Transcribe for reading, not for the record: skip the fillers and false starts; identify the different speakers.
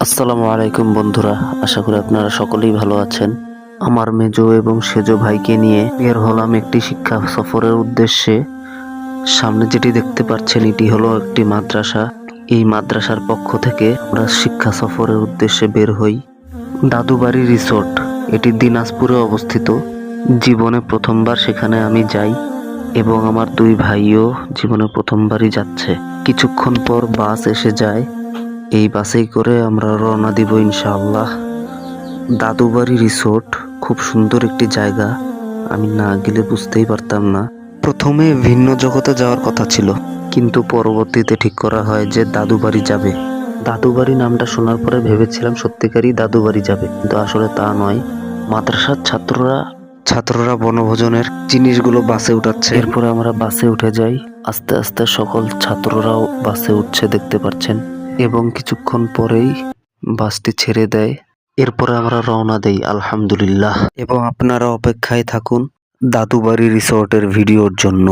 Speaker 1: আসসালামু আলাইকুম বন্ধুরা, আশা করি আপনারা সকলেই ভালো আছেন। আমার মেজো এবং সেজো ভাইকে নিয়ে বের হলাম একটি শিক্ষা সফরের উদ্দেশ্যে। সামনে যেটি দেখতে পাচ্ছেন এটি হলো একটি মাদ্রাসা। এই মাদ্রাসার পক্ষ থেকে আমরা শিক্ষা সফরের উদ্দেশ্যে বের হই। দাদুবাড়ি রিসোর্ট, এটি দিনাজপুরে অবস্থিত। জীবনে প্রথমবার সেখানে আমি যাই এবং আমার দুই ভাইও জীবনে প্রথমবারই যাচ্ছে। কিছুক্ষণ পর বাস এসে যায়, এই বাসেই করে আমরা রওনা দিব ইনশাআল্লাহ। দাদুবাড়ি রিসোর্ট খুব সুন্দর একটি জায়গা, আমি না গেলে বুঝতেই পারতাম না। প্রথমে ভিন্ন জগতে যাওয়ার কথা ছিল, কিন্তু পরবর্তীতে ঠিক করা হয় যে দাদুবাড়ি যাবে। দাদুবাড়ি নামটা শোনার পরে ভেবেছিলাম সত্যিকারই দাদুবাড়ি যাবে, কিন্তু আসলে তা নয়। মাদ্রাসার ছাত্ররা বনভোজনের জিনিসগুলো বাসে উঠাচ্ছে। এরপরে আমরা বাসে উঠে যাই। আস্তে আস্তে সকল ছাত্ররাও বাসে উঠছে দেখতে পাচ্ছেন, এবং কিছুক্ষণ পরেই বাসটি ছেড়ে দেয়। এরপরে আমরা রওনা দেই আলহামদুলিল্লাহ, এবং আপনারা অপেক্ষায় থাকুন দাদুবাড়ি রিসোর্টের ভিডিওর জন্য।